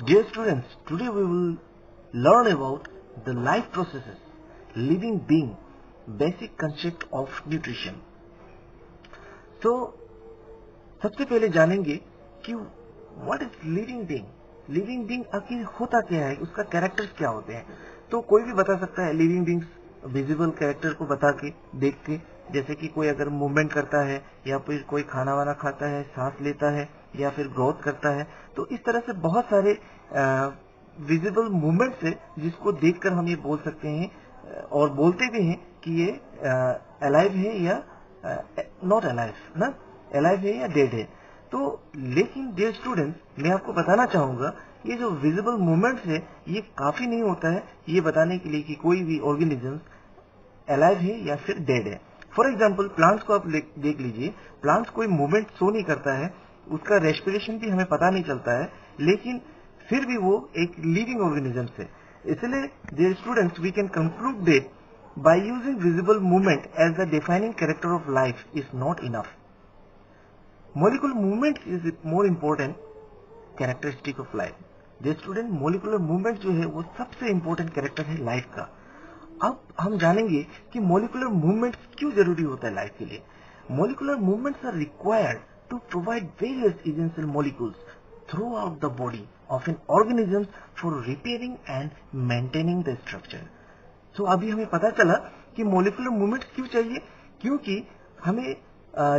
Dear students, today we will learn about the life processes, living being, basic concept of nutrition. तो सबसे पहले जानेंगे कि what is living being. Living being आखिर होता क्या है, उसका कैरेक्टर्स क्या होते हैं. तो कोई भी बता सकता है लिविंग बीइंग्स विजिबल कैरेक्टर को बता के, देख के, जैसे कि कोई अगर मूवमेंट करता है या फिर कोई खाना वाना खाता है, सांस लेता है या फिर ग्रोथ करता है. तो इस तरह से बहुत सारे विजिबल मूवमेंट्स है जिसको देखकर हम ये बोल सकते हैं और बोलते भी हैं कि ये अलाइव है या नॉट अलाइव, ना अलाइव है या डेड है. तो लेकिन डियर स्टूडेंट्स, मैं आपको बताना चाहूंगा ये जो विजिबल मूवमेंट्स है ये काफी नहीं होता है ये बताने के लिए कि कोई भी ऑर्गेनिज्म अलाइव है या फिर डेड है. फॉर एग्जाम्पल प्लांट्स को आप देख लीजिए. प्लांट्स कोई मूवमेंट शो नहीं करता है, उसका रेस्पिरेशन भी हमें पता नहीं चलता है, लेकिन फिर भी वो एक लिविंग ऑर्गेनिज्म है. इसलिए dear students, we can conclude that by using visible movement as the defining character of life is not enough. Molecular movement is more important characteristic of life. Dear student, molecular movement जो है वो सबसे important character है life का. अब हम जानेंगे कि मोलिकुलर मूवमेंट क्यों जरूरी होता है लाइफ के लिए. Molecular movements are required to provide various essential molecules throughout the body of an organism for repairing and maintaining the structure. So अभी हमें पता चला कि मोलिकुलर मूवमेंट क्यों चाहिए, क्योंकि हमें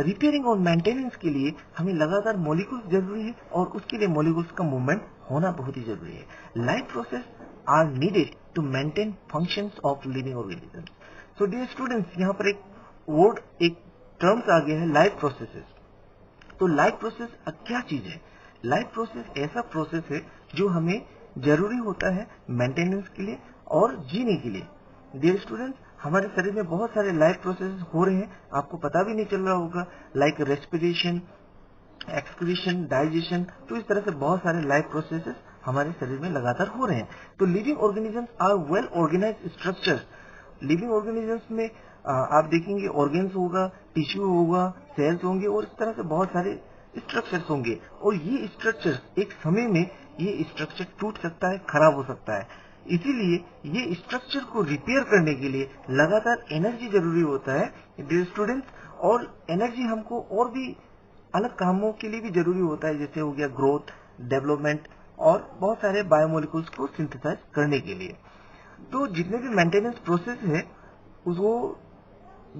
रिपेयरिंग और मेंटेनेंस के लिए हमें लगातार मॉलिक्यूल्स जरूरी है और उसके लिए मॉलिक्यूल्स का मूवमेंट होना बहुत ही जरूरी है. Life process are needed to maintain functions of living organisms. So dear students, यहाँ पर एक वर्ड, एक टर्म्स आ गया है, लाइफ प्रोसेसेस. तो लाइफ प्रोसेस क्या चीज है? लाइफ प्रोसेस ऐसा प्रोसेस है जो हमें जरूरी होता है मेंटेनेंस के लिए और जीने के लिए. डियर स्टूडेंट्स, हमारे शरीर में बहुत सारे लाइफ प्रोसेस हो रहे हैं, आपको पता भी नहीं चल रहा होगा, लाइक रेस्पिरेशन, एक्सक्रीशन, डाइजेशन. तो इस तरह से बहुत सारे लाइफ प्रोसेसेस हमारे शरीर में लगातार हो रहे हैं. तो living organisms are well organized structures. Living organisms में आप देखेंगे ऑर्गेन्स होगा, टिश्यू होगा, सेल्स होंगे और इस तरह से बहुत सारे स्ट्रक्चर्स होंगे. और ये स्ट्रक्चर्स एक समय में ये स्ट्रक्चर टूट सकता है, खराब हो सकता है. इसीलिए ये स्ट्रक्चर को रिपेयर करने के लिए लगातार एनर्जी जरूरी होता है डियर स्टूडेंट्स. और एनर्जी हमको और भी अलग कामों के लिए भी जरूरी होता है, जैसे हो गया ग्रोथ, डेवलपमेंट और बहुत सारे बायोमोलिक्यूल्स को सिंथेसाइज करने के लिए. तो जितने भी मेंटेनेंस प्रोसेस है वो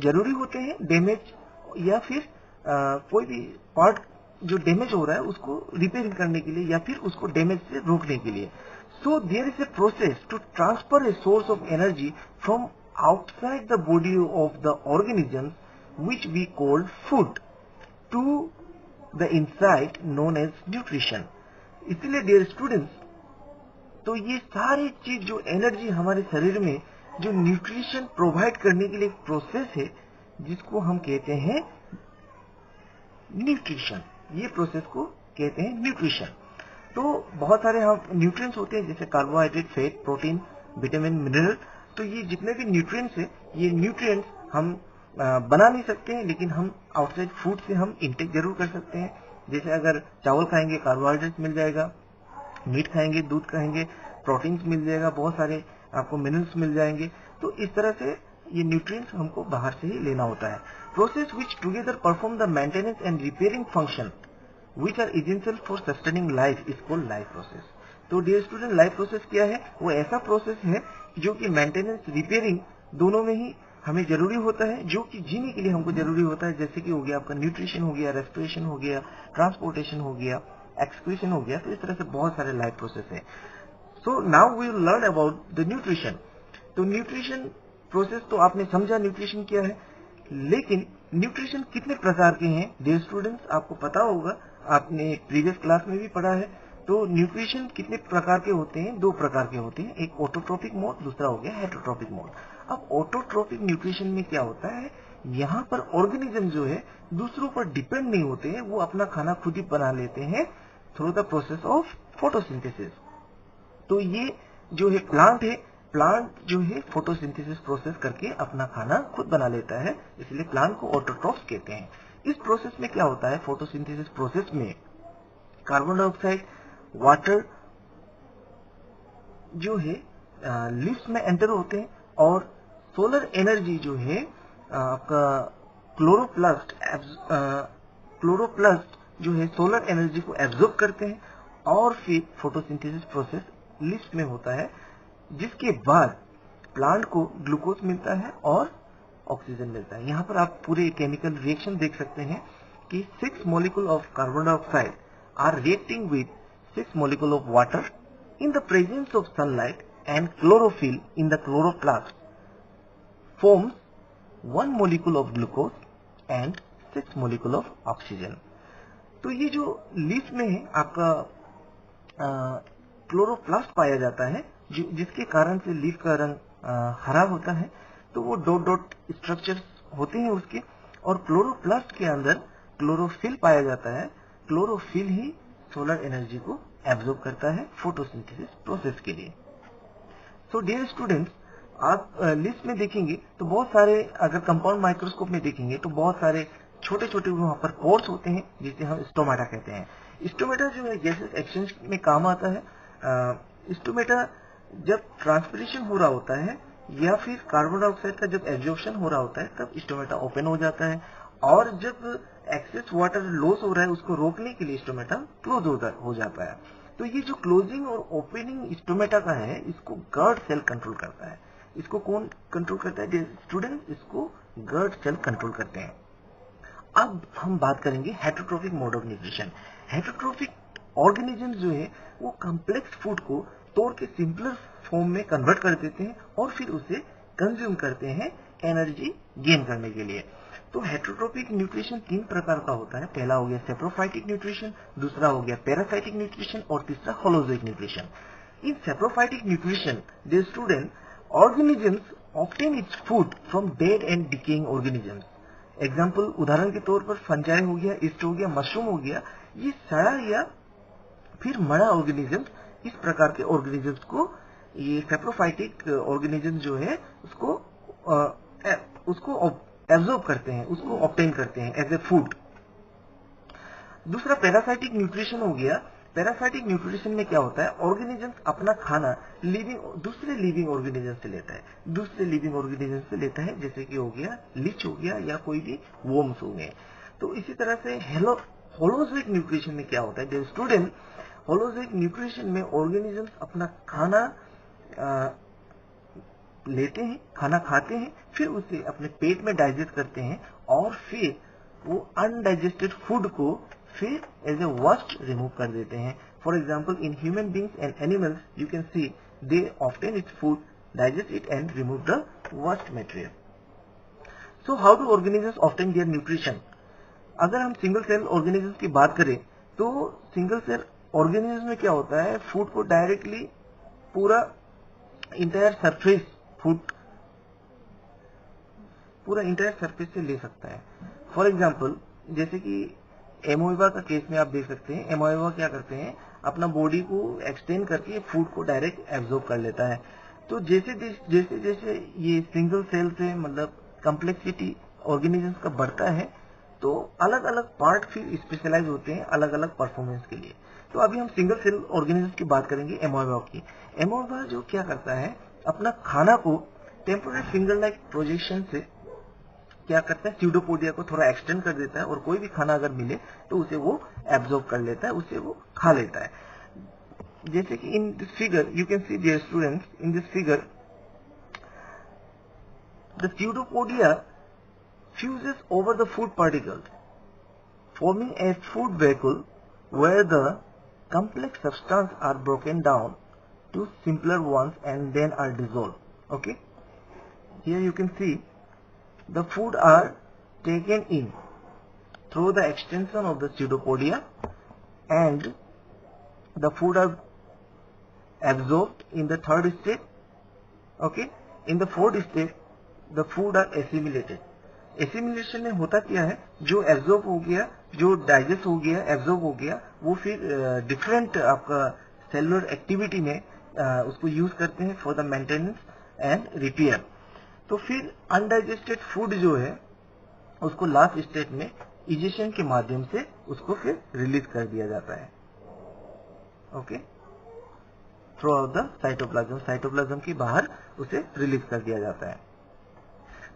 जरूरी होते हैं डैमेज या फिर कोई भी पार्ट जो डैमेज हो रहा है उसको रिपेयरिंग करने के लिए या फिर उसको डैमेज से रोकने के लिए. So there is a process to transfer a source of energy from outside the body of the organism which we call food to the inside known as nutrition. इसलिए डियर स्टूडेंट्स, तो ये सारी चीज जो एनर्जी हमारे शरीर में जो न्यूट्रिशन प्रोवाइड करने के लिए एक प्रोसेस है जिसको हम कहते हैं न्यूट्रिशन. ये प्रोसेस को कहते हैं न्यूट्रिशन. तो बहुत सारे हम न्यूट्रिएंट्स होते हैं जैसे carbohydrate, fat, protein, vitamin, mineral. तो ये जितने भी न्यूट्रिएंट्स हैं, ये न्यूट्रिएंट्स हम बना नहीं सकते हैं, लेकिन हम आउटसाइड फूड से हम इंटेक जरूर कर सकते हैं. जैसे अगर चावल खाएंगे कार्बोहाइड्रेट मिल जाएगा, मीट खाएंगे, दूध खाएंगे, प्रोटीन्स मिल जाएगा, बहुत सारे आपको मिनरल्स मिल जाएंगे. तो इस तरह से ये न्यूट्रिएंट्स हमको बाहर से ही लेना होता है. Process which together perform the maintenance and repairing function which are essential for sustaining life is called life process. तो डियर स्टूडेंट, लाइफ प्रोसेस क्या है? वो ऐसा प्रोसेस है जो कि मेंटेनेंस, रिपेयरिंग दोनों में ही हमें जरूरी होता है, जो कि जीने के लिए हमको जरूरी होता है. जैसे कि हो गया आपका न्यूट्रिशन हो गया, रेस्पिरेशन हो गया, ट्रांसपोर्टेशन हो गया, एक्सक्रीशन हो गया. तो इस तरह से बहुत सारे लाइफ प्रोसेस है. So now we will learn about the nutrition. तो न्यूट्रिशन प्रोसेस तो आपने समझा न्यूट्रिशन क्या है, लेकिन न्यूट्रिशन कितने प्रकार के हैं डियर स्टूडेंट्स आपको पता होगा, आपने प्रीवियस क्लास में भी पढ़ा है. तो न्यूट्रिशन कितने प्रकार के होते हैं? 2 प्रकार के होते हैं, एक ऑटोट्रोपिक मोड, दूसरा हो गया हेटरोट्रोपिक मोड. अब ऑटोट्रोपिक न्यूट्रिशन में क्या होता है, यहाँ पर ऑर्गेनिज्म जो है दूसरों पर डिपेंड नहीं होते हैं, वो अपना खाना खुद ही बना लेते हैं through the process of photosynthesis. तो ये जो है प्लांट जो है फोटोसिंथेसिस प्रोसेस करके अपना खाना खुद बना लेता है, इसलिए प्लांट को ऑटोट्रोफ्स कहते हैं. इस प्रोसेस में क्या होता है, फोटोसिंथेसिस प्रोसेस में कार्बन डाइऑक्साइड, वाटर जो है लीव्स में एंटर होते हैं और सोलर एनर्जी जो है आपका क्लोरोप्लास्ट जो है सोलर एनर्जी को एब्जॉर्ब करते हैं और फिर फोटोसिंथेसिस प्रोसेस लीव्स में होता है, जिसके बाद प्लांट को ग्लूकोज मिलता है और ऑक्सीजन मिलता है। यहाँ पर आप पूरे केमिकल रिएक्शन देख सकते हैं कि 6 molecule of carbon dioxide are reacting with 6 molecule of water in the presence of sunlight and chlorophyll in the chloroplast forms 1 molecule of glucose and 6 molecule of oxygen। तो ये जो लीफ में है आपका क्लोरोप्लास्ट पाया जाता है, जिसके कारण से लीफ का रंग हरा होता है। तो वो डॉट डॉट स्ट्रक्चर्स होते हैं उसके, और क्लोरोप्लास्ट के अंदर क्लोरोफिल पाया जाता है। क्लोरोफिल ही सोलर एनर्जी को एब्जॉर्ब करता है फोटोसिंथेसिस प्रोसेस के लिए। सो डियर स्टूडेंट्स, आप लिस्ट में देखेंगे तो बहुत सारे, अगर कंपाउंड माइक्रोस्कोप में देखेंगे तो बहुत सारे छोटे छोटे वहां पर पोर्स होते हैं, जिसे हम स्टोमेटा कहते हैं। स्टोमेटा जो है गैसेस एक्सचेंज में काम आता है। स्टोमेटा जब ट्रांसपिरेशन हो रहा होता है या फिर कार्बन डाइऑक्साइड का जब एब्जॉर्प्शन हो रहा होता है, तब स्टोमेटा ओपन हो जाता है, और जब एक्सेस वाटर लॉस हो रहा है उसको रोकने के लिए स्टोमेटा क्लोज हो जाता है। तो ये जो क्लोजिंग और ओपनिंग स्टोमेटा का है, इसको गर्ड सेल कंट्रोल करता है। इसको कौन कंट्रोल करता है स्टूडेंट? इसको गर्ड सेल कंट्रोल करते हैं। अब हम बात करेंगे heterotrophic mode of nutrition. Heterotrophic organism जो है वो कॉम्प्लेक्स फूड को तोड़ के सिंपलर फॉर्म में कन्वर्ट कर देते हैं और फिर उसे कंज्यूम करते हैं एनर्जी गेन करने के लिए। तो हेटरोट्रोफिक न्यूट्रिशन 3 प्रकार का होता है। पहला हो गया सेप्रोफाइटिक न्यूट्रिशन, दूसरा हो गया पैरासाइटिक न्यूट्रिशन और तीसरा holozoic nutrition. In saprophytic nutrition dear student, organisms obtain its food from dead and decaying organisms। Example, उदाहरण के तौर पर फंजाई हो गया, ईस्ट हो गया, मशरूम हो गया, ये सड़ा या फिर मरा ऑर्गेनिज्म, इस प्रकार के ऑर्गेनिजम्स को ये सेप्रोफाइटिक ऑर्गेनिज्म जो है उसको एब्जॉर्ब करते हैं, उसको ऑब्टेन करते हैं एज ए फूड। दूसरा पैरासाइटिक न्यूट्रिशन हो गया। पैरासाइटिक न्यूट्रिशन में क्या होता है? ऑर्गेनिज्म अपना खाना दूसरे लिविंग ऑर्गेनिज्म से लेता है, जैसे कि हो गया लीच हो गया या कोई भी वर्म्स हो गए। तो इसी तरह से होलोजोइक न्यूट्रिशन में क्या होता है डियर स्टूडेंट? होलोजोइक न्यूट्रिशन में ऑर्गेनिज्म अपना खाना लेते हैं, खाना खाते हैं, फिर उसे अपने पेट में डाइजेस्ट करते हैं और फिर वो अनडाइजेस्टेड फूड को फिर एज ए वेस्ट रिमूव कर देते हैं। For example, in human beings and animals you can see they obtain its food, digest it and remove the waste material. So how do organisms obtain their nutrition? अगर हम single cell organisms की बात करें तो single cell organism में क्या होता है? फूड को डायरेक्टली पूरा इंटायर सरफेस से ले सकता है। फॉर एग्जाम्पल, जैसे कि एमोइबा का केस में आप देख सकते हैं, एमोइबा क्या करते हैं? अपना बॉडी को एक्सटेंड करके फूड को डायरेक्ट एब्जॉर्ब कर लेता है। तो जैसे जैसे ये सिंगल सेल से मतलब कॉम्प्लेक्सिटी ऑर्गेनिजम्स का बढ़ता है, तो अलग अलग पार्ट फिर स्पेशलाइज होते हैं अलग अलग परफॉर्मेंस के लिए। तो अभी हम सिंगल सेल ऑर्गेनिजम्स की बात करेंगे, एमोइबा की। एमोइबा जो क्या करता है, अपना खाना को टेम्पोररी फिंगर लाइक प्रोजेक्शन से क्या करता है, स्यूडोपोडिया को थोड़ा एक्सटेंड कर देता है और कोई भी खाना अगर मिले तो उसे वो एब्जॉर्ब कर लेता है, उसे वो खा लेता है। जैसे कि in this figure you can see dear students, in this figure the pseudopodia fuses over the food particles, forming a food vacuole where the complex substance are broken down to simpler ones and then are dissolved. Okay, here you can see the food are taken in through the extension of the pseudopodia and the food are absorbed in the third step. Okay, in the fourth step the food are assimilated. Assimilation में होता क्या है, जो absorb हो गया, जो digest हो गया, एब्जॉर्ब हो गया, वो फिर डिफरेंट आपका सेलुलर एक्टिविटी में उसको यूज करते हैं for the maintenance and repair. तो फिर अनडाइजेस्टेड फूड जो है उसको लास्ट स्टेट में इजेशन के माध्यम से उसको फिर रिलीज कर दिया जाता है। Okay, through out the cytoplasm, cytoplasm के बाहर उसे रिलीज कर दिया जाता है।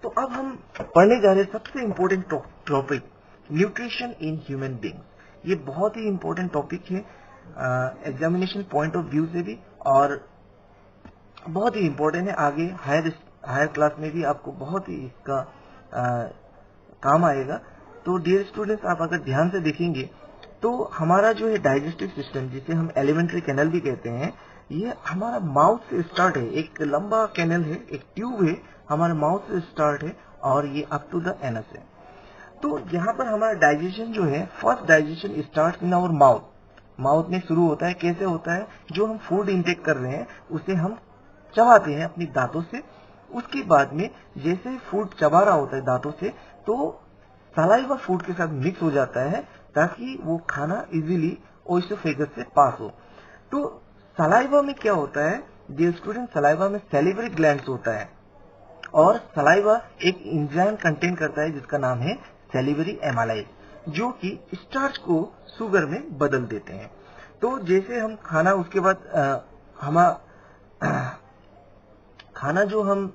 तो अब हम पढ़ने जा रहे हैं सबसे important topic, nutrition in human beings. ये बहुत ही इम्पोर्टेंट टॉपिक है एग्जामिनेशन पॉइंट ऑफ व्यू से भी, और बहुत ही इम्पोर्टेंट है। आगे हायर क्लास में भी आपको बहुत ही इसका काम आएगा। तो डियर स्टूडेंट्स, आप अगर ध्यान से देखेंगे तो हमारा जो है डाइजेस्टिव सिस्टम, जिसे हम एलिमेंट्री कैनल भी कहते हैं, ये हमारा माउथ से स्टार्ट है। एक लंबा कैनल है, एक ट्यूब है, हमारे माउथ से स्टार्ट है और ये अप टू द एनस है। तो यहाँ पर हमारा डाइजेशन जो है, first digestion start in our mouth. Mouth में शुरू होता है। कैसे होता है? जो हम फूड इंटेक कर रहे हैं उसे हम चबाते हैं अपनी दांतों से। उसके बाद में जैसे फूड चबा रहा होता है दांतों से, तो सलाइवा फूड के साथ मिक्स हो जाता है ताकि वो खाना इजीली ओइसोफेगस से पास हो। तो सलाइवा में क्या होता है डियर स्टूडेंट? सलाइवा में सैलिवरी ग्लैंड्स होता है और सलाइवा एक एंजाइम कंटेन करता है जिसका नाम है सैलिवरी एमाइलेज, जो कि स्टार्च को शुगर में बदल देते हैं। तो जैसे हम खाना, उसके बाद खाना जो हम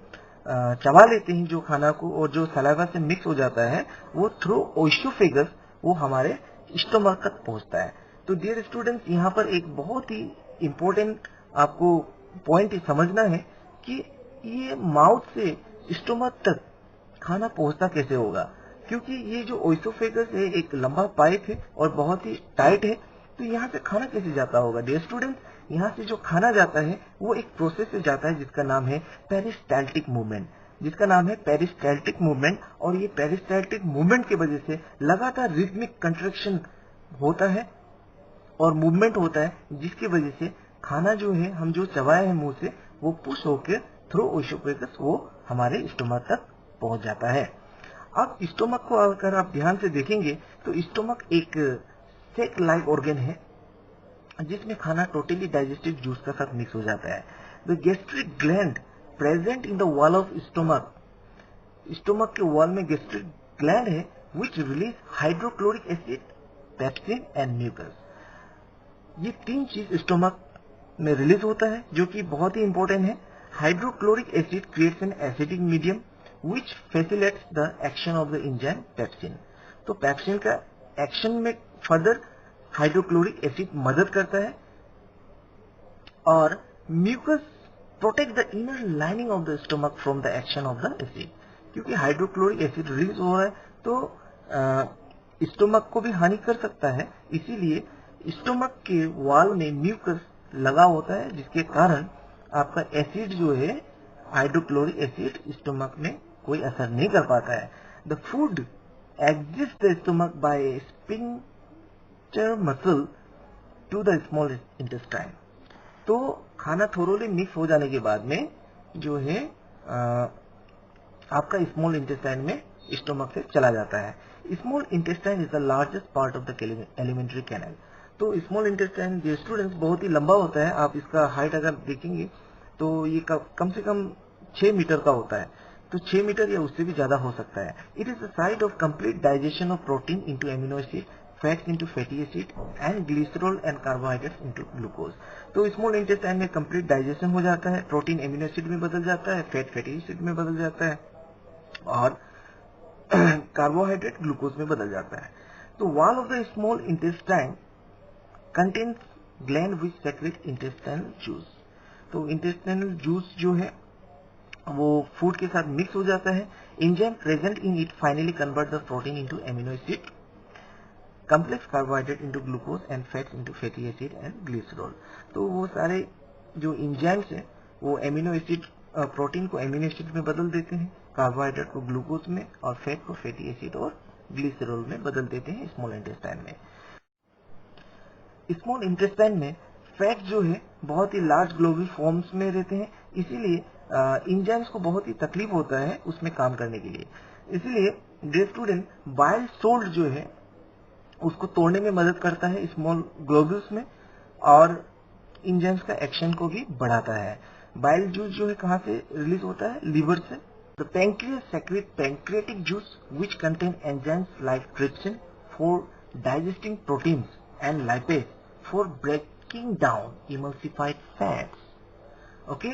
चबा लेते हैं जो खाना को, और जो सलाइवा से मिक्स हो जाता है वो थ्रू ओइसोफेगस वो हमारे स्टोमक तक पहुंचता है। तो डियर स्टूडेंट्स, यहाँ पर एक बहुत ही इम्पोर्टेंट आपको पॉइंट समझना है कि ये माउथ से स्टोमक तक खाना पहुंचता कैसे होगा, क्योंकि ये जो ओइसोफेगस है एक लंबा पाइप है और बहुत ही टाइट है। तो यहाँ से खाना कैसे जाता होगा डियर स्टूडेंट्स? यहाँ से जो खाना जाता है वो एक प्रोसेस से जाता है जिसका नाम है पेरिस्टाल्टिक मूवमेंट, और ये पेरिस्टाल्टिक मूवमेंट की वजह से लगातार रिदमिक कंट्रैक्शन होता है और मूवमेंट होता है, जिसकी वजह से खाना जो है हम जो चबाए हैं मुंह से वो पुश होकर थ्रू ओइसोफेगस वो हमारे स्टोमक तक पहुंच जाता है। अब स्टोमक को अगर आप ध्यान से देखेंगे तो स्टोमक एक सेक लाइक ऑर्गन है जिसमें खाना टोटली डाइजेस्टिव जूस के साथ मिक्स हो जाता है। The gastric gland present in the wall of stomach, stomach के वॉल में गैस्ट्रिक ग्लैंड है which release hydrochloric acid, pepsin and mucus. ये तीन चीज स्टोमक में रिलीज होता है जो कि बहुत ही इंपॉर्टेंट है। Hydrochloric acid creates an acidic medium which facilitates the action of the enzyme pepsin. तो पेप्सिन का एक्शन में फर्दर हाइड्रोक्लोरिक एसिड मदद करता है, और mucus protect the inner lining of the stomach from the action of the acid. क्योंकि hydrochloric acid release हो रहा है तो स्टोमक को भी हानि कर सकता है, इसीलिए स्टोमक के वॉल में म्यूकस लगा होता है, जिसके कारण आपका एसिड जो है हाइड्रोक्लोरिक एसिड स्टोमक में कोई असर नहीं कर पाता है। The food exist the stomach by sphincter muscle to the small intestine. तो खाना थोरोली मिक्स हो जाने के बाद में जो है आपका स्मॉल इंटेस्टाइन में स्टोमक से चला जाता है। Small intestine is the largest part of the alimentary canal. तो स्मॉल इंटेस्टाइन जो स्टूडेंट्स बहुत ही लंबा होता है। आप इसका हाइट अगर देखेंगे तो ये कम से कम 6 मीटर का होता है, तो 6 मीटर या उससे भी ज्यादा हो सकता है। It is the site of complete digestion of protein into amino acid, fats into fatty acid and glycerol and carbohydrates into glucose. तो स्मॉल इंटेस्टाइन में कंप्लीट डाइजेशन हो जाता है, प्रोटीन एमिनो एसिड में बदल जाता है, फैट फैटी एसिड में बदल जाता है और कार्बोहाइड्रेट ग्लूकोज में बदल जाता है। तो wall of the small intestine contains gland which secrete intestinal juice. तो इंटेस्टाइनल जूस जो है वो फूड के साथ मिक्स हो जाता है। Enzyme present in it finally convert the protein into amino acid, complex carbohydrate into glucose and fats into fatty acid and glycerol. तो वो सारे जो एंजाइम्स हैं वो एमिनो एसिड प्रोटीन को एमिनो एसिड में बदल देते हैं, कार्बोहाइड्रेट को ग्लूकोज में और फैट को फैटी एसिड और ग्लिसरॉल में बदल देते हैं स्मॉल इंटेस्टाइन में। स्मॉल इंटेस्टाइन में फैट जो है बहुत ही लार्ज ग्लोबुल फॉर्म्स में रहते हैं, इसीलिए एंजाइम्स को बहुत ही तकलीफ होता है उसमें काम करने के लिए। इसीलिए डियर स्टूडेंट, बाइल सोल्ट जो है उसको तोड़ने में मदद करता है स्मॉल ग्लोब्यूल्स में, और एंजाइम्स का एक्शन को भी बढ़ाता है। बाइल जूस जो है कहाँ से रिलीज होता है? लीवर से। The pancreas secrete pancreatic juice which contain enzymes like trypsin for digesting proteins and lipase for breaking down emulsified fats. Okay,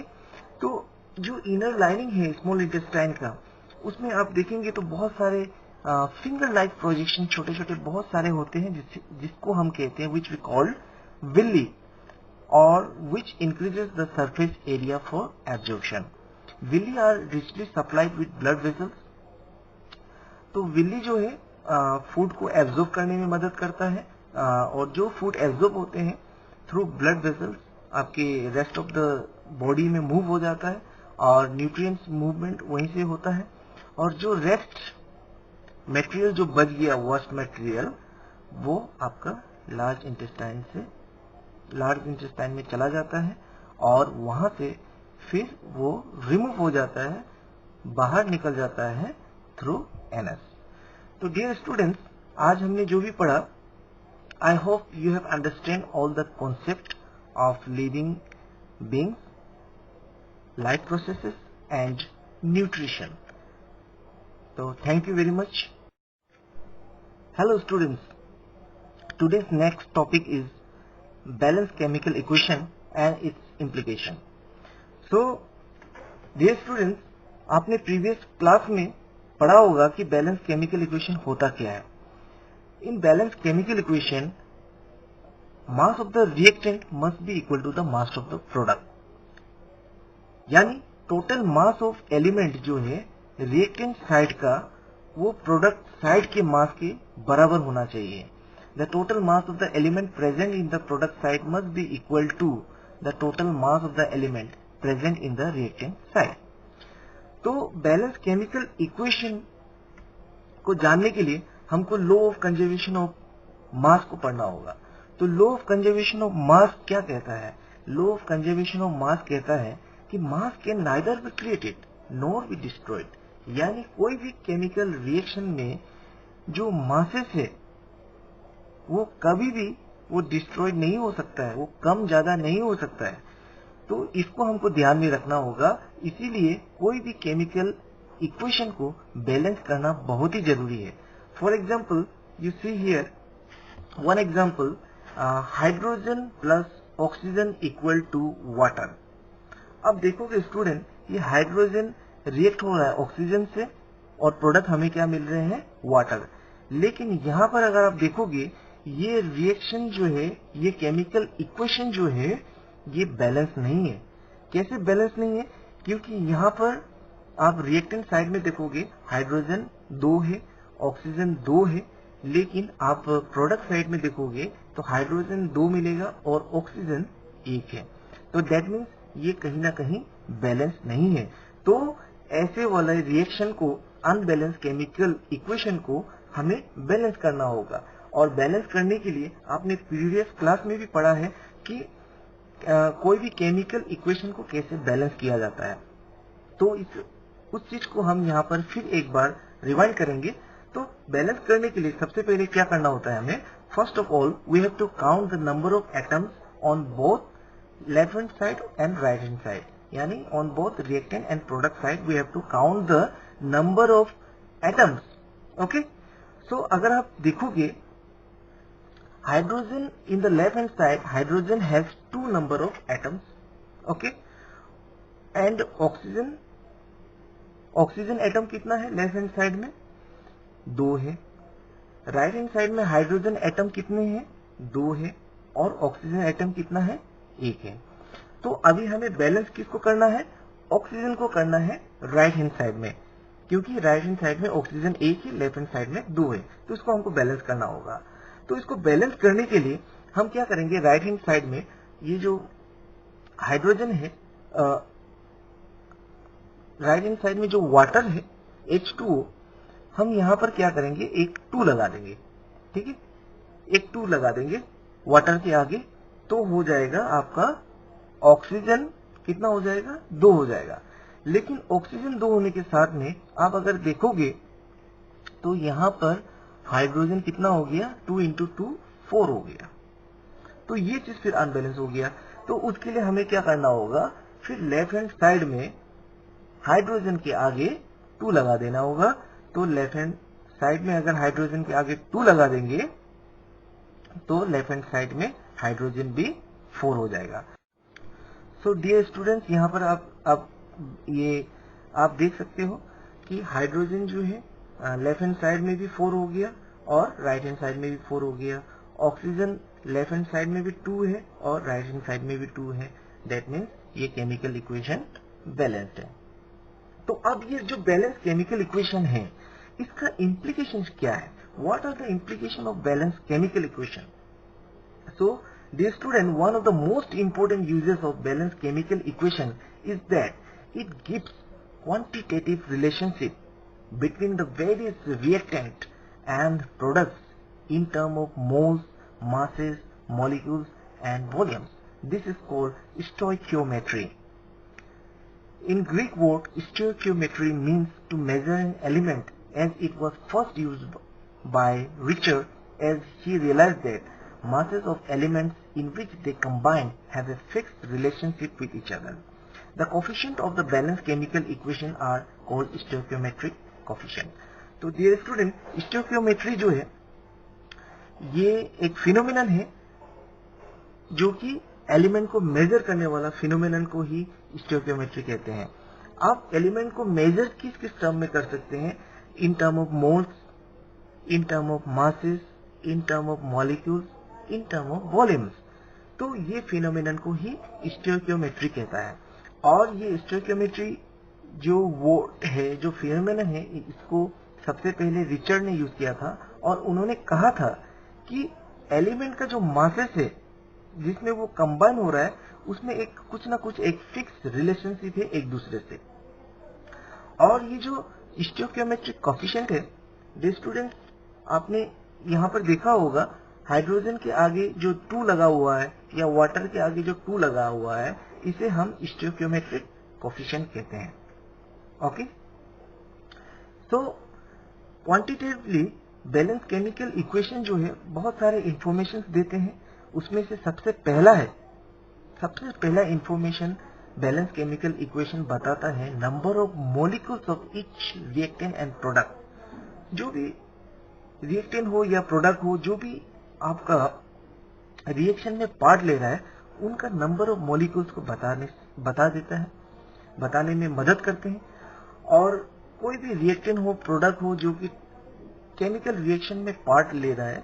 तो जो इनर लाइनिंग है स्मॉल इंटेस्टाइन का, उसमें आप देखेंगे तो बहुत सारे फिंगर लाइक प्रोजेक्शन छोटे छोटे बहुत सारे होते हैं, जिसको हम कहते हैं विच वी कॉल्ड विल्ली, और which increases the surface area for absorption. Villi are richly supplied with blood vessels. तो विल्ली जो है फूड को एब्जॉर्ब करने में मदद करता है, और जो फूड एब्जॉर्ब होते हैं थ्रू ब्लड वेसल्स आपके रेस्ट ऑफ द बॉडी में मूव हो जाता है, और न्यूट्रिएंट्स मूवमेंट वहीं से होता है, और जो रेस्ट मटेरियल जो बच गया वर्स्ट मटेरियल, वो आपका लार्ज इंटेस्टाइन में चला जाता है, और वहां से फिर वो रिमूव हो जाता है, बाहर निकल जाता है थ्रू एनस। तो डियर स्टूडेंट्स, आज हमने जो भी पढ़ा, I hope you have understand all the concept of living beings, life processes and nutrition. So thank you very much. Hello students. Today's next topic is balanced chemical equation and its implication. So dear students, आपने previous class में पढ़ा होगा कि balance chemical equation होता क्या है। In balance chemical equation, mass of the reactant must be equal to the mass of the product, यानी total mass of element जो है रिएक्टेंट साइड का, वो प्रोडक्ट साइड के मास के बराबर होना चाहिए। The total mass of the element present in the product side must be equal to the total mass of the element present in the reactant side. तो बैलेंस केमिकल इक्वेशन को जानने के लिए हमको law of conservation of mass को पढ़ना होगा। तो law of conservation of mass क्या कहता है? Law of conservation of mass कहता है कि mass can neither be created nor be destroyed, यानी कोई भी केमिकल रिएक्शन में जो मासेस है वो कभी भी वो डिस्ट्रॉयड नहीं हो सकता है, वो कम ज्यादा नहीं हो सकता है। तो इसको हमको ध्यान में रखना होगा। इसीलिए कोई भी केमिकल इक्वेशन को बैलेंस करना बहुत ही जरूरी है। For example you see here one example, hydrogen plus oxygen equal to water. अब देखोगे स्टूडेंट, ये हाइड्रोजन रिएक्ट हो रहा है ऑक्सीजन से, और प्रोडक्ट हमें क्या मिल रहे हैं? वाटर। लेकिन यहाँ पर अगर आप देखोगे, ये रिएक्शन जो है, ये केमिकल इक्वेशन जो है, ये बैलेंस नहीं है। कैसे बैलेंस नहीं है? क्योंकि यहाँ पर आप रिएक्टेंट साइड में देखोगे हाइड्रोजन 2 है, ऑक्सीजन 2 है, लेकिन आप प्रोडक्ट साइड में देखोगे तो हाइड्रोजन 2 मिलेगा और ऑक्सीजन 1 है। तो दैट मीन्स ये कहीं ना कहीं बैलेंस नहीं है। तो ऐसे वाले रिएक्शन को, अनबैलेंस केमिकल इक्वेशन को हमें बैलेंस करना होगा। और बैलेंस करने के लिए आपने प्रीवियस क्लास में भी पढ़ा है कि कोई भी केमिकल इक्वेशन को कैसे बैलेंस किया जाता है। तो उस चीज को हम यहाँ पर फिर एक बार रिवाइंड करेंगे। तो बैलेंस करने के लिए सबसे पहले क्या करना होता है हमें? First of all we have to count the number of atoms on both left hand side and right hand side, यानी on both reactant and product side we have to count the number of atoms. Okay, so अगर आप देखोगे, hydrogen in the left hand side, hydrogen has 2 number of atoms, okay, and oxygen atom कितना है left hand side में? 2 है। Right hand side में hydrogen atom कितने हैं? 2 है, और ऑक्सीजन एटम कितना है? 1 है। तो अभी हमें बैलेंस किसको करना है? ऑक्सीजन को करना है राइट हैंड साइड में, क्योंकि राइट हैंड साइड में ऑक्सीजन 1 है, लेफ्ट हैंड साइड में 2 है। तो इसको हमको बैलेंस करना होगा। तो इसको बैलेंस करने के लिए हम क्या करेंगे? राइट हैंड साइड में ये जो हाइड्रोजन है, राइट हैंड साइड में जो वाटर है H2O, हम यहाँ पर क्या करेंगे? एक 2 लगा देंगे। ठीक है, एक 2 लगा देंगे वाटर के आगे, तो हो जाएगा आपका ऑक्सीजन कितना हो जाएगा? 2 हो जाएगा। लेकिन ऑक्सीजन 2 होने के साथ में आप अगर देखोगे तो यहाँ पर हाइड्रोजन कितना हो गया? 2 × 2 4 हो गया। तो ये चीज फिर अनबैलेंस हो गया। तो उसके लिए हमें क्या करना होगा? फिर लेफ्ट हैंड साइड में हाइड्रोजन के आगे 2 लगा देना होगा। तो लेफ्ट हैंड साइड में अगर हाइड्रोजन के आगे 2 लगा देंगे तो लेफ्ट हैंड साइड में हाइड्रोजन भी 4 हो जाएगा। सो डियर स्टूडेंट्स, यहाँ पर आप देख सकते हो कि हाइड्रोजन जो है लेफ्ट हैंड साइड में भी 4 हो गया और राइट हैंड साइड में भी 4 हो गया। ऑक्सीजन लेफ्ट हैंड साइड में भी 2 है और राइट हैंड साइड में भी 2 है। दैट मीन्स ये केमिकल इक्वेशन बैलेंस्ड है। तो अब ये जो बैलेंस केमिकल इक्वेशन है, इसका इम्प्लीकेशन क्या है? What are the implication of balance chemical equation? So dear student, one of the most important uses of balanced chemical equation is that it gives quantitative relationship between the various reactant and products in terms of moles, masses, molecules and volumes. This is called stoichiometry. In Greek word, stoichiometry means to measure an element, as it was first used by Richter as he realized that masses of elements in which they combine have a fixed relationship with each other. The coefficient of the balanced chemical equation are called stoichiometric coefficient. तो dear student, stoichiometry जो है ये एक phenomenon है जो कि element को major करने वाला फिनोमिनन को ही स्टोइकियोमेट्री कहते हैं। आप एलिमेंट को मेजर किस किस टर्म में कर सकते हैं? In term of moles, in term of masses, in term of molecules, in term of volumes. तो ये फिनोमिनन को ही स्टोइकियोमेट्री कहता है। और ये स्टोइकियोमेट्री जो वो है, जो फिनोमिनन है, इसको सबसे पहले रिचर्ड ने यूज किया था और उन्होंने कहा था कि एलिमेंट का जो मासेस है जिसमें वो कंबाइन हो रहा है, उसमें एक कुछ ना कुछ एक फिक्स रिलेशनशिप है एक दूसरे से। और ये जो स्टोइकियोमेट्रिक कोएफिशिएंट है, डियर स्टूडेंट्स, आपने यहाँ पर देखा होगा हाइड्रोजन के आगे जो 2 लगा हुआ है या वाटर के आगे जो 2 लगा हुआ है, इसे हम स्टोइकियोमेट्रिक कोएफिशिएंट कहते हैं। ओके, सो क्वांटिटेटिवली बैलेंस केमिकल इक्वेशन जो है बहुत सारे इंफॉर्मेशन देते हैं। उसमें से सबसे पहला इंफॉर्मेशन बैलेंस केमिकल इक्वेशन बताता है number of molecules of each reactant and product. जो भी रिएक्टेंट हो या प्रोडक्ट हो, जो भी आपका रिएक्शन में पार्ट ले रहा है, उनका नंबर ऑफ मॉलिक्यूल्स को बता देता है, बताने में मदद करते हैं। और कोई भी रिएक्टेंट हो, प्रोडक्ट हो, जो कि केमिकल रिएक्शन में पार्ट ले रहा है,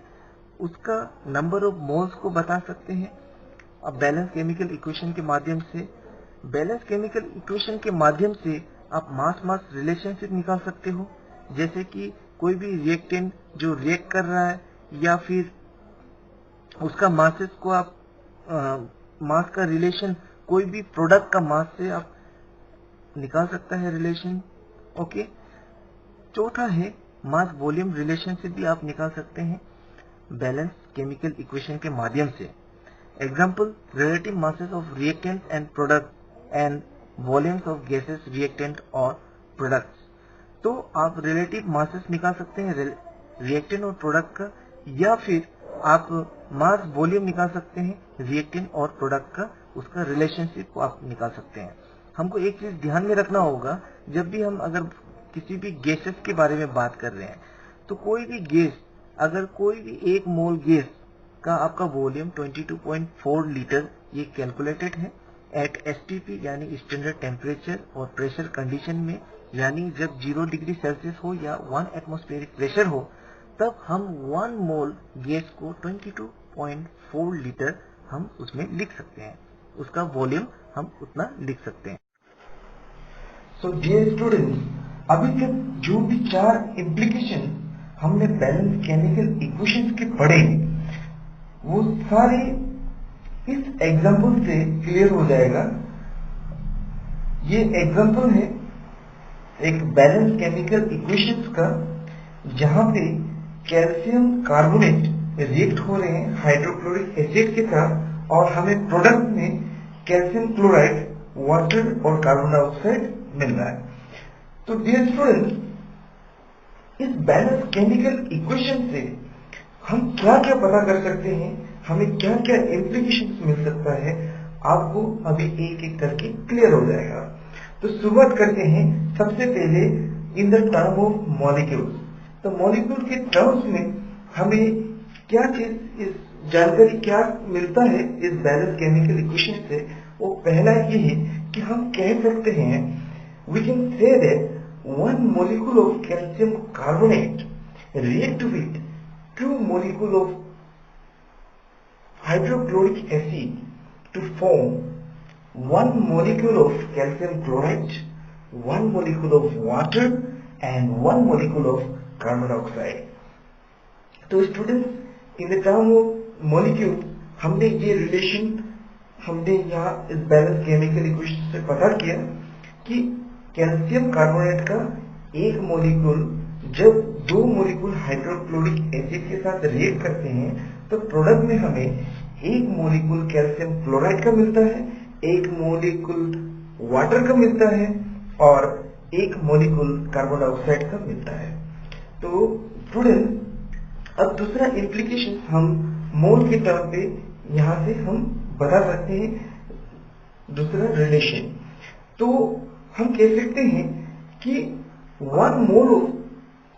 उसका नंबर ऑफ मोल्स को बता सकते हैं। अब बैलेंस केमिकल इक्वेशन के माध्यम से, बैलेंस केमिकल इक्वेशन के माध्यम से आप मास रिलेशनशिप निकाल सकते हो। जैसे कि कोई भी रिएक्टेंट जो रिएक्ट कर रहा है या फिर उसका मासेस को आप मास का रिलेशन कोई भी प्रोडक्ट का मास से आप निकाल सकता है रिलेशन। ओके, चौथा है मास वॉल्यूम रिलेशनशिप भी आप निकाल सकते हैं बैलेंस केमिकल इक्वेशन के माध्यम से। Example, relative masses of reactant and product and volumes of gases reactant और प्रोडक्ट्स। तो आप रिलेटिव मासेस निकाल सकते हैं रिएक्टेंट और प्रोडक्ट का, या फिर आप मास वॉल्यूम निकाल सकते हैं रिएक्टेंट और प्रोडक्ट का, उसका रिलेशनशिप को आप निकाल सकते हैं। हमको एक चीज ध्यान में रखना होगा, जब भी हम अगर किसी भी गैसेस के बारे में बात कर रहे हैं, तो कोई भी गैस, अगर कोई भी 1 मोल गैस का आपका वॉल्यूम 22.4 लीटर ये कैलकुलेटेड है एट एसटीपी यानी स्टैंडर्ड टेम्परेचर और प्रेशर कंडीशन में, यानी जब 0 डिग्री सेल्सियस हो या 1 एटमॉस्फेरिक प्रेशर हो, तब हम 1 मोल गैस को 22.4 लीटर हम उसमें लिख सकते हैं, उसका वॉल्यूम हम उतना लिख सकते हैं। सो डियर स्टूडेंट्स, अभी तक जो भी 4 इम्प्लीकेशन हमने बैलेंस केमिकल इक्वेशंस के पढ़े, वो सारे इस एग्जाम्पल से क्लियर हो जाएगा। ये एग्जाम्पल है एक बैलेंस केमिकल इक्वेशंस का, जहां पे कैल्शियम कार्बोनेट रिएक्ट हो रहे हैं हाइड्रोक्लोरिक एसिड के साथ और हमें प्रोडक्ट में कैल्शियम क्लोराइड, वाटर और कार्बन डाइऑक्साइड मिल रहा है। तो डियर स्टूडेंट्स, इस बैलेंस केमिकल इक्वेशन से हम क्या क्या पता कर सकते हैं, हमें क्या क्या इम्प्लीकेशंस मिल सकता है, आपको अभी एक एक करके क्लियर हो जाएगा। तो शुरुआत करते हैं सबसे पहले in the term of molecules. तो मॉलिक्यूल के टर्म्स में हमें क्या चीज इस जानकारी क्या मिलता है इस बैलेंस केमिकल इक्वेशन से, वो पहला ये है कि हम कह सकते हैं, we can say that one molecule of calcium carbonate react with 2 molecule of hydrochloric acid to form 1 molecule of calcium chloride, 1 molecule of water and 1 molecule of carbon dioxide. तो students, in the term of molecule हमने ये relation हमने यहाँ इस balance chemical equation से पता किया कि कैल्शियम कार्बोनेट का एक मॉलिक्यूल जब 2 मॉलिक्यूल हाइड्रोक्लोरिक एसिड के साथ रिएक्ट करते हैं तो प्रोडक्ट में हमें एक मॉलिक्यूल कैल्शियम क्लोराइड का मिलता है, एक मॉलिक्यूल वाटर का मिलता है और एक मॉलिक्यूल कार्बन डाइऑक्साइड का मिलता है। तो स्टूडेंट, अब दूसरा इम्प्लीकेशन हम मोल के टर्म पे यहाँ से हम बता सकते हैं दूसरा रिलेशन। तो हम कह सकते हैं कि 1 mole of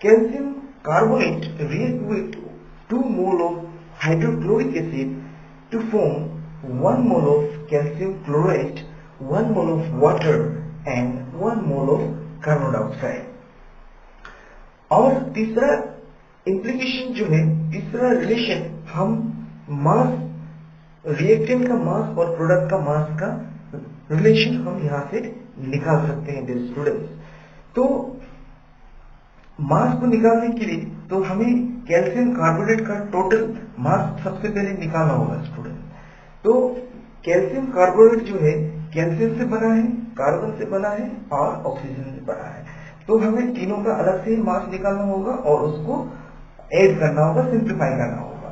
calcium carbonate react with 2 mole of hydrochloric acid to form 1 mole of calcium chloride, 1 mole of water and 1 mole of carbon dioxide. और तीसरा इम्प्लीकेशन जो है, तीसरा रिलेशन, हम मास, रिएक्टेंट का मास और प्रोडक्ट का मास का रिलेशन हम यहाँ से निकाल सकते हैं डियर स्टूडेंट्स। तो मास को निकालने के लिए तो हमें कैल्शियम कार्बोनेट का टोटल मास सबसे पहले निकालना होगा स्टूडेंट। तो कैल्शियम कार्बोनेट जो है कैल्शियम से बना है, कार्बन से बना है और ऑक्सीजन से बना है। तो हमें तीनों का अलग से मास निकालना होगा और उसको ऐड करना होगा, सिंप्लीफाई करना होगा।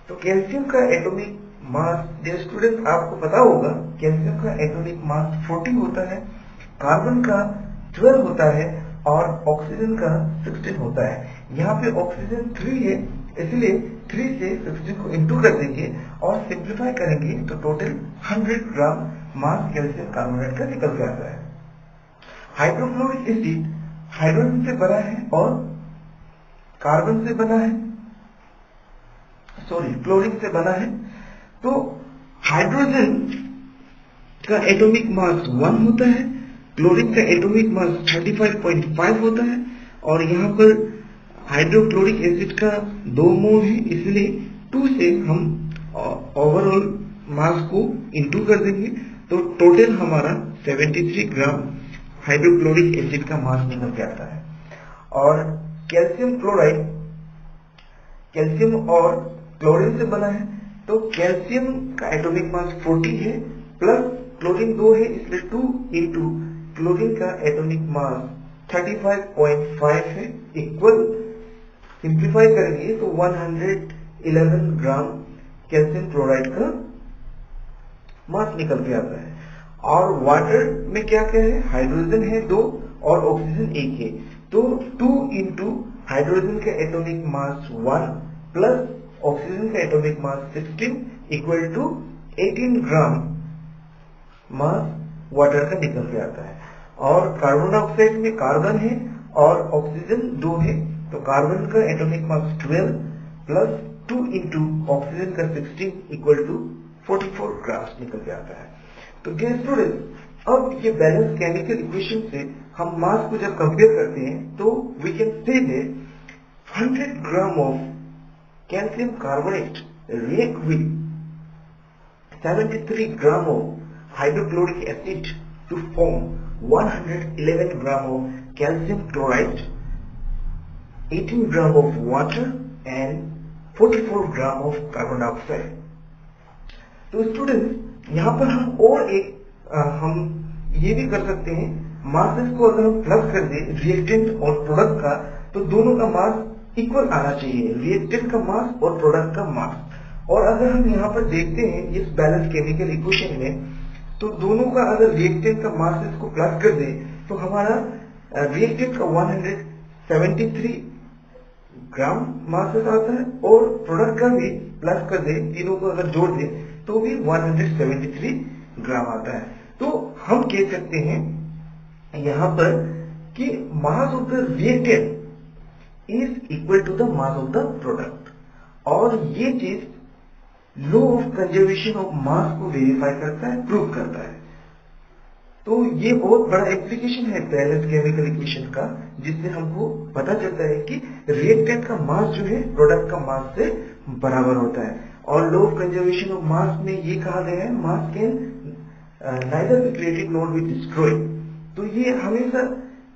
तो कैल्शियम का एटॉमिक मास डियर स्टूडेंट आपको पता होगा, कैल्शियम का एटॉमिक मास 40 होता है, कार्बन का 12 होता है और ऑक्सीजन का 16 होता है। यहाँ पे ऑक्सीजन 3 है, इसलिए 3 से 16 को इंटू कर देंगे और सिंप्लीफाई करेंगे तो टोटल 100 ग्राम मास कैल्शियम कार्बोनेट का निकल के आता है। हाइड्रोक्लोरिक एसिड हाइड्रोजन से बना है और कार्बन से बना है, सॉरी क्लोरीन से बना है। तो हाइड्रोजन का एटॉमिक मास 1 होता है, क्लोरीन का एटॉमिक मास 35.5 होता है और यहाँ पर हाइड्रोक्लोरिक एसिड का 2 मोल है, इसलिए 2 से हम ओवरऑल मास को इंटू कर देंगे तो टोटल हमारा 73 ग्राम हाइड्रोक्लोरिक एसिड का मास निकल के आता है। और कैल्शियम क्लोराइड कैल्शियम और क्लोरीन से बना है, तो कैल्शियम का एटॉमिक मास 40 है प्लस क्लोरीन 2 है, इसलिए 2 इंटू क्लोरीन का एटॉमिक मास 35.5 है, इक्वल सिंप्लीफाई करेंगे तो 111 ग्राम कैल्शियम क्लोराइड का मास निकल के आता है। और वाटर में क्या क्या है, हाइड्रोजन है 2 और ऑक्सीजन 1 है, तो 2 इंटू हाइड्रोजन का एटॉमिक मास 1 प्लस ऑक्सीजन का atomic mass 16 equal to 18 gram mass water का निकल के आता है। और कार्बन डाइऑक्साइड में कार्बन है और ऑक्सीजन 2 है, तो कार्बन का एटॉमिक मास 12 प्लस 2 इंटू ऑक्सीजन का 16 इक्वल टू 44 ग्राम निकल के आता है। तो डियर स्टूडेंट, अब ये बैलेंस केमिकल इक्वेशन से हम मास को जब कंपेयर करते हैं तो we can say that 100 gram of calcium carbonate react with 73 gram of hydrochloric acid to form 111 gram of calcium chloride, 18 gram of water and 44 gram of carbon dioxide. तो student, यहाँ पर हम और एक हम ये भी कर सकते हैं, मासेस को अगर हम प्लस कर दें रिएक्टेंट और प्रोडक्ट का, तो दोनों का मास इक्वल आना चाहिए, रिएक्टेंट का मास और प्रोडक्ट का मास। और अगर हम यहाँ पर देखते हैं इस बैलेंस केमिकल इक्वेशन में, तो दोनों का अगर रिएक्टेंट का मास इसको प्लस कर दे तो हमारा रिएक्टेंट का 173 ग्राम मास आता है और प्रोडक्ट का भी प्लस कर दे, तीनों को अगर जोड़ दे तो भी 173 ग्राम आता है। तो हम कह सकते हैं यहाँ पर कि mass of the reactant is equal to the mass of the product. और ये चीज law of conservation of mass को वेरीफाई करता है, प्रूव करता है। तो ये बहुत बड़ा एप्लीकेशन है बैलेंस केमिकल इक्वेशन का, जिससे हमको पता चलता है कि रिएक्टेंट का मास जो है प्रोडक्ट का मास से बराबर होता है। और लॉ ऑफ कंजर्वेशन ऑफ मास में ये कहा गया है, मास can neither be created not be destroyed. तो ये हमेशा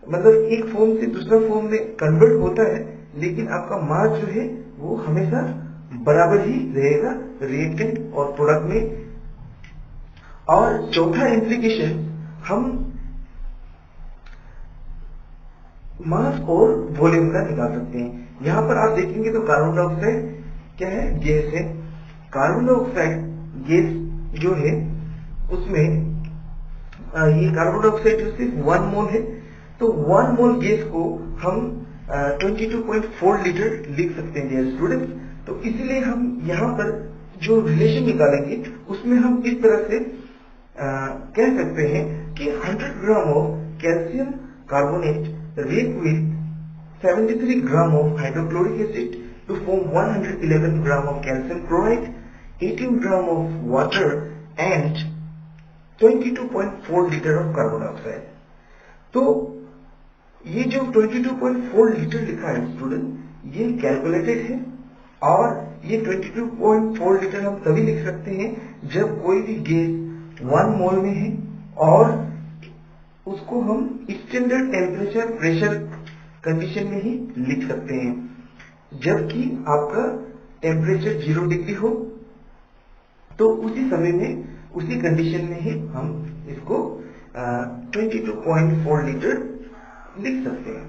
मतलब एक फॉर्म से दूसरा फॉर्म में कन्वर्ट होता है, लेकिन आपका मास जो है वो हमेशा बराबर ही रहेगा रिएक्टेंट और प्रोडक्ट में। और चौथा इम्प्लीकेशन, हम मास और वॉल्यूम का निकाल सकते हैं। यहां पर आप देखेंगे तो कार्बन डाइऑक्साइड क्या है, गैस है। कार्बन डाइऑक्साइड गैस जो है उसमें ये कार्बन डाइऑक्साइड जो सिर्फ 1 मोल है, तो 1 मोल गैस को हम 22.4 लीटर लिख सकते हैं डियर स्टूडेंट्स। तो इसीलिए हम यहाँ पर जो रिलेशन निकालेंगे उसमें हम इस तरह से कह सकते हैं कि 100 gram of calcium carbonate react with 73 gram of hydrochloric acid to form 111 gram of calcium chloride, 18 gram of water and 22.4 liter of carbon dioxide। तो ये जो 22.4 लीटर लिखा है स्टूडेंट, ये कैलकुलेटेड है। और ये 22.4 लीटर हम तभी लिख सकते हैं जब कोई भी गैस 1 मोल में है और उसको हम स्टैंडर्ड टेम्परेचर प्रेशर कंडीशन में ही लिख सकते हैं। जबकि आपका टेम्परेचर 0 डिग्री हो तो उसी समय में उसी कंडीशन में ही हम इसको 22.4 लीटर लिख सकते हैं।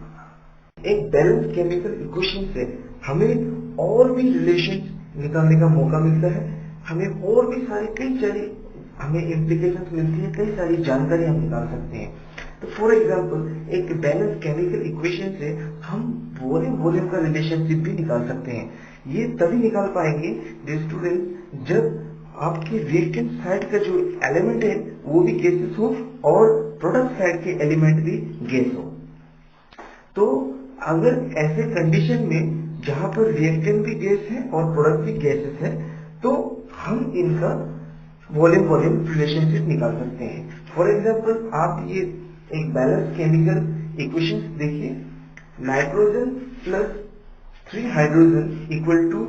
एक बैलेंस केमिकल इक्वेशन से हमें और भी रिलेशन निकालने का मौका मिलता है, हमें और भी कई सारी हमें इम्प्लीकेशंस मिलती है, कई सारी जानकारी हम निकाल सकते हैं। तो फॉर एग्जांपल एक बैलेंस केमिकल इक्वेशन से हम वॉल्यूम का रिलेशनशिप भी निकाल सकते हैं। ये तभी निकाल पाएंगे डियर स्टूडेंट जब आपके रिएक्टेंट साइड का जो एलिमेंट है वो भी गैसेस हो और प्रोडक्ट साइड के एलिमेंट भी गैस हो। तो अगर ऐसे कंडीशन में जहां पर रिएक्टेंट भी गैस है और प्रोडक्ट भी गैसेस है, तो हम इनका वॉल्यूम रिलेशनशिप निकाल सकते हैं। फॉर एग्जाम्पल आप ये एक बैलेंस केमिकल इक्वेशन देखिए, nitrogen plus 3 hydrogen equal to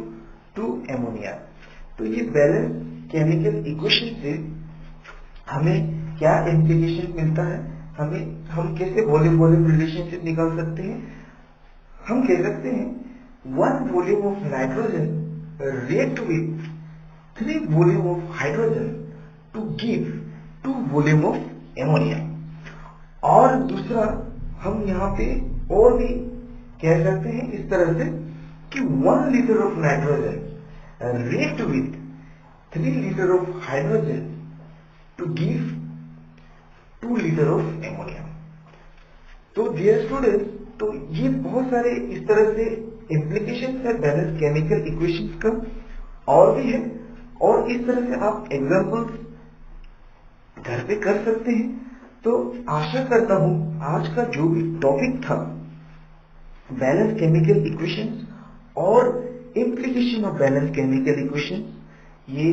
2 ammonia. तो ये बैलेंस केमिकल इक्वेशन से हमें क्या इम्प्लीकेशन मिलता है, हम कैसे वॉल्यूम रिलेशनशिप निकाल सकते हैं। हम कह सकते हैं 1 volume of nitrogen react with 3 volume of hydrogen to give 2 volume of ammonia. और दूसरा हम यहाँ पे और भी कह सकते हैं इस तरह से कि 1 litre of nitrogen react with 3 litre of hydrogen to give 2 litre of ammonia. तो डियर स्टूडेंट्स, तो ये बहुत सारे इस तरह से इम्प्लीकेशन है बैलेंस केमिकल इक्वेशंस का, और भी है। और इस तरह से आप एग्जाम्पल्स घर पे कर सकते हैं। तो आशा करता हूं आज का जो भी टॉपिक था बैलेंस केमिकल इक्वेशंस और implication of balance chemical equations, ये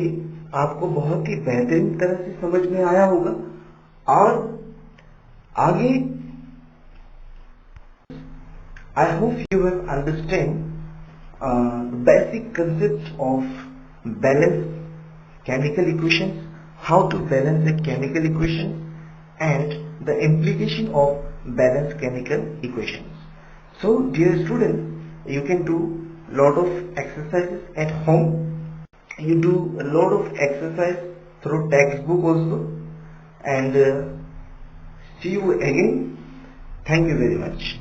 आपको बहुत ही बेहतरीन तरह से समझ में आया होगा। और आगे I hope you have understand basic concept of balance chemical equations, how to balance the chemical equations, and the implication of balanced chemical equations. So dear students, you can do lot of exercises at home. You do a lot of exercise through textbook also, and see you again. Thank you very much.